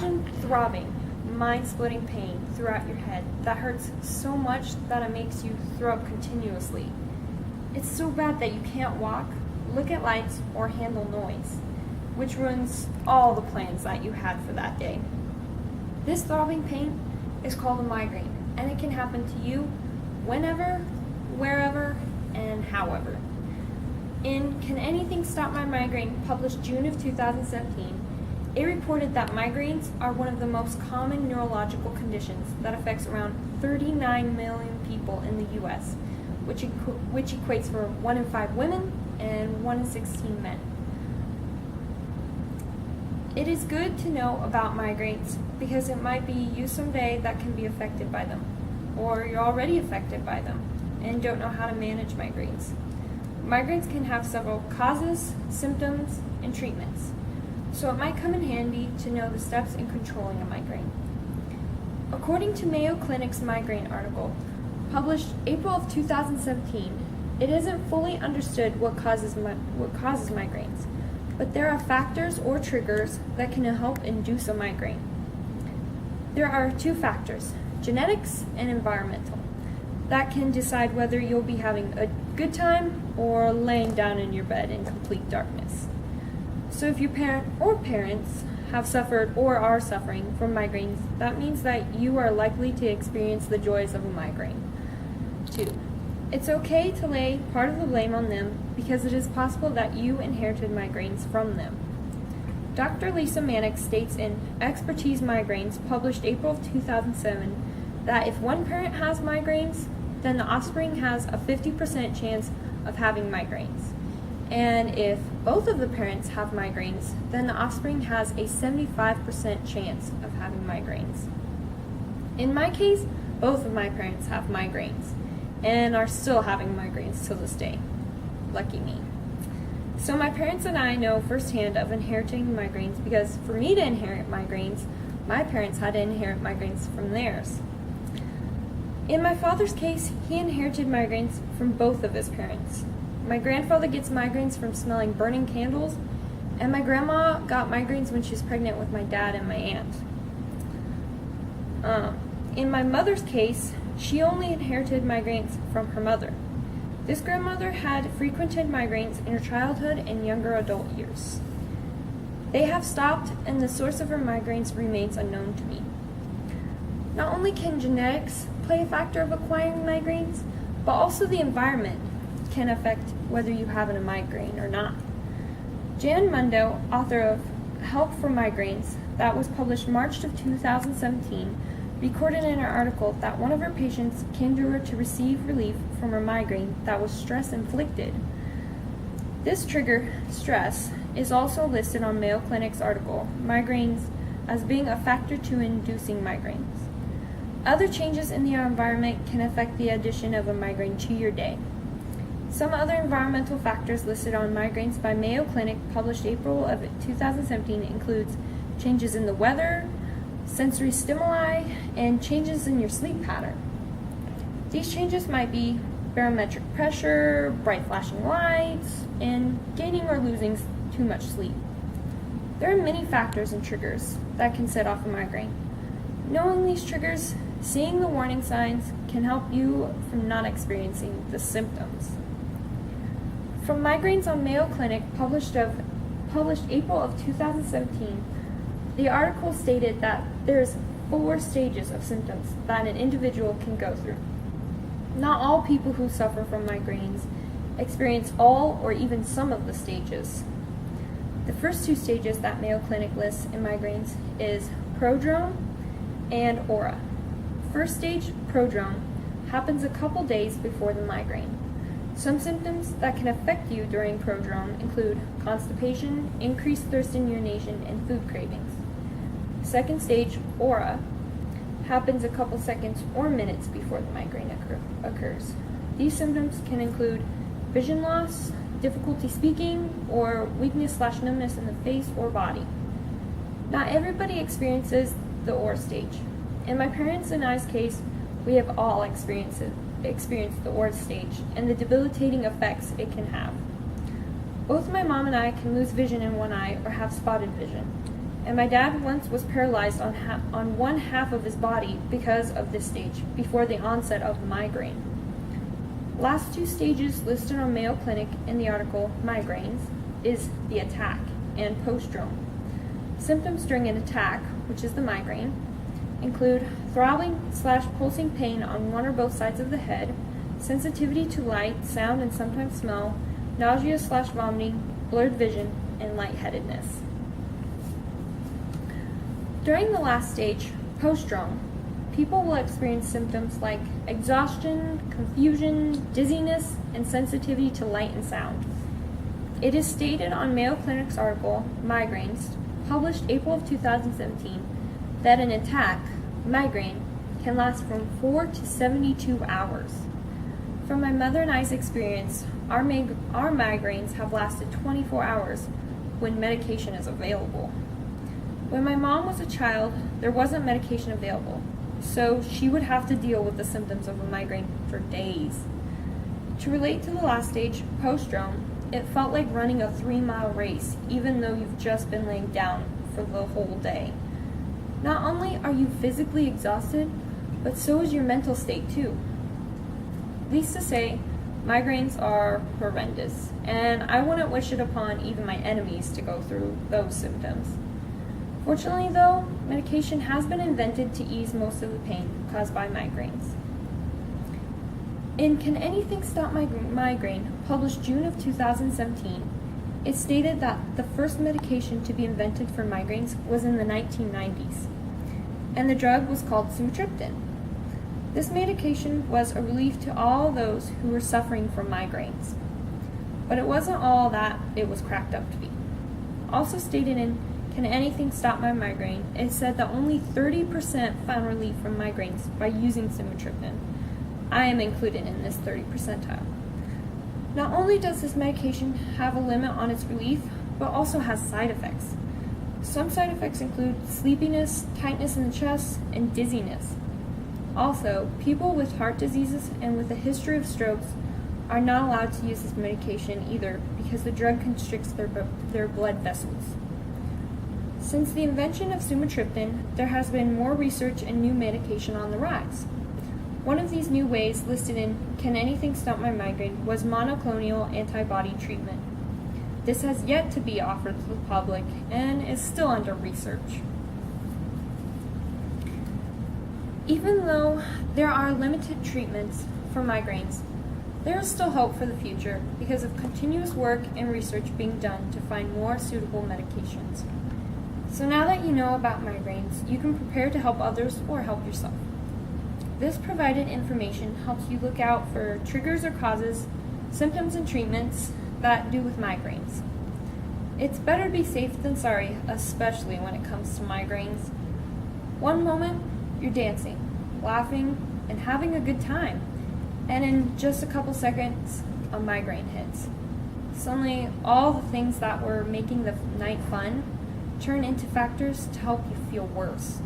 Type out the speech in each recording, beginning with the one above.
Imagine throbbing, mind-splitting pain throughout your head that hurts so much that it makes you throw up continuously. It's so bad that you can't walk, look at lights, or handle noise, which ruins all the plans that you had for that day. This throbbing pain is called a migraine, and it can happen to you whenever, wherever, and however. In Can Anything Stop My Migraine, published June of 2017, it reported that migraines are one of the most common neurological conditions that affects around 39 million people in the U.S., which equates for 1 in 5 women and 1 in 16 men. It is good to know about migraines because it might be you someday that can be affected by them, or you're already affected by them and don't know how to manage migraines. Migraines can have several causes, symptoms, and treatments, so it might come in handy to know the steps in controlling a migraine. According to Mayo Clinic's migraine article, published April of 2017, it isn't fully understood what causes migraines, but there are factors or triggers that can help induce a migraine. There are 2 factors, genetics and environmental, that can decide whether you'll be having a good time or laying down in your bed in complete darkness. So if your parent or parents have suffered or are suffering from migraines, that means that you are likely to experience the joys of a migraine. 2. It's okay to lay part of the blame on them because it is possible that you inherited migraines from them. Dr. Lisa Mannix states in Expertise Migraines, published April of 2007, that if one parent has migraines, then the offspring has a 50% chance of having migraines. And if both of the parents have migraines, then the offspring has a 75% chance of having migraines. In my case, both of my parents have migraines and are still having migraines till this day. Lucky me. So my parents and I know firsthand of inheriting migraines because for me to inherit migraines, my parents had to inherit migraines from theirs. In my father's case, he inherited migraines from both of his parents. My grandfather gets migraines from smelling burning candles, and my grandma got migraines when she was pregnant with my dad and my aunt. In my mother's case, she only inherited migraines from her mother. This grandmother had frequented migraines in her childhood and younger adult years. They have stopped, and the source of her migraines remains unknown to me. Not only can genetics play a factor of acquiring migraines, but also the environment can affect whether you have a migraine or not. Jan Mundo, author of Help for Migraines, that was published March of 2017, recorded in her article that one of her patients came to her to receive relief from her migraine that was stress-inflicted. This trigger, stress, is also listed on Mayo Clinic's article, Migraines, as being a factor to inducing migraines. Other changes in the environment can affect the addition of a migraine to your day. Some other environmental factors listed on Migraines by Mayo Clinic, published April of 2017, includes changes in the weather, sensory stimuli, and changes in your sleep pattern. These changes might be barometric pressure, bright flashing lights, and gaining or losing too much sleep. There are many factors and triggers that can set off a migraine. Knowing these triggers, seeing the warning signs, can help you from not experiencing the symptoms. From Migraines on Mayo Clinic, published April of 2017, the article stated that there's 4 stages of symptoms that an individual can go through. Not all people who suffer from migraines experience all or even some of the stages. The first 2 stages that Mayo Clinic lists in migraines is prodrome and aura. First stage, prodrome, happens a couple days before the migraine. Some symptoms that can affect you during prodrome include constipation, increased thirst and urination, and food cravings. Second stage, aura, happens a couple seconds or minutes before the migraine occurs. These symptoms can include vision loss, difficulty speaking, or weakness/numbness in the face or body. Not everybody experiences the aura stage. In my parents' and I's case, we have all experienced the aura stage and the debilitating effects it can have. Both my mom and I can lose vision in one eye or have spotted vision. and my dad once was paralyzed on one half of his body because of this stage before the onset of migraine. Last two stages listed on Mayo Clinic in the article Migraines is the attack and postdrome. Symptoms during an attack, which is the migraine, include throbbing/pulsing pain on one or both sides of the head, sensitivity to light, sound, and sometimes smell, nausea/vomiting, blurred vision, and lightheadedness. During the last stage, postdrome, people will experience symptoms like exhaustion, confusion, dizziness, and sensitivity to light and sound. It is stated on Mayo Clinic's article, Migraines, published April of 2017, that an attack, migraine, can last from 4 to 72 hours. From my mother and I's experience, our migraines have lasted 24 hours when medication is available. When my mom was a child, there wasn't medication available, so she would have to deal with the symptoms of a migraine for days. To relate to the last stage, postdrome, it felt like running a 3-mile race, even though you've just been laying down for the whole day. Not only are you physically exhausted, but so is your mental state too. Needless to say, migraines are horrendous, and I wouldn't wish it upon even my enemies to go through those symptoms. Fortunately though, medication has been invented to ease most of the pain caused by migraines. In Can Anything Stop My Migraine, published June of 2017, it stated that the first medication to be invented for migraines was in the 1990s, and the drug was called sumatriptan. This medication was a relief to all those who were suffering from migraines, but it wasn't all that it was cracked up to be. Also stated in Can Anything Stop My Migraine, it said that only 30% found relief from migraines by using sumatriptan. I am included in this 30 percentile. Not only does this medication have a limit on its relief, but also has side effects. Some side effects include sleepiness, tightness in the chest, and dizziness. Also, people with heart diseases and with a history of strokes are not allowed to use this medication either because the drug constricts their blood vessels. Since the invention of sumatriptan, there has been more research and new medication on the rise. One of these new ways listed in Can Anything Stop My Migraine was monoclonal antibody treatment. This has yet to be offered to the public and is still under research. Even though there are limited treatments for migraines, there is still hope for the future because of continuous work and research being done to find more suitable medications. So now that you know about migraines, you can prepare to help others or help yourself. This provided information helps you look out for triggers or causes, symptoms and treatments that do with migraines. It's better to be safe than sorry, especially when it comes to migraines. One moment, you're dancing, laughing, and having a good time, and in just a couple seconds, a migraine hits. Suddenly, all the things that were making the night fun turn into factors to help you feel worse.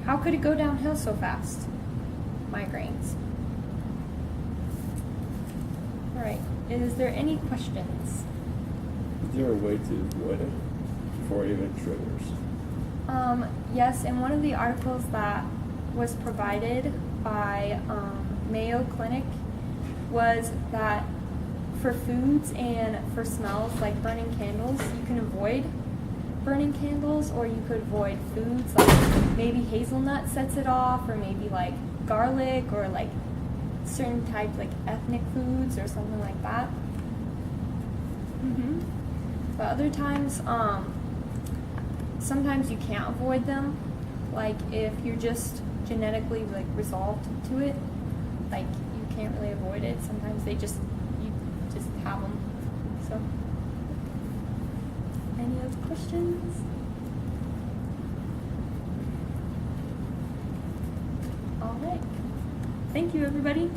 How could it go downhill so fast? Migraines. Alright, is there any questions? Is there a way to avoid it before it even triggers? Yes, in one of the articles that was provided by Mayo Clinic was that for foods and for smells like burning candles, you can avoid burning candles, or you could avoid foods like maybe hazelnut sets it off, or maybe like garlic, or like certain types like ethnic foods or something like that. But other times, sometimes you can't avoid them. Like if you're just genetically like resolved to it, like you can't really avoid it. Sometimes you just have them. So, any other questions? All right. Thank you, everybody.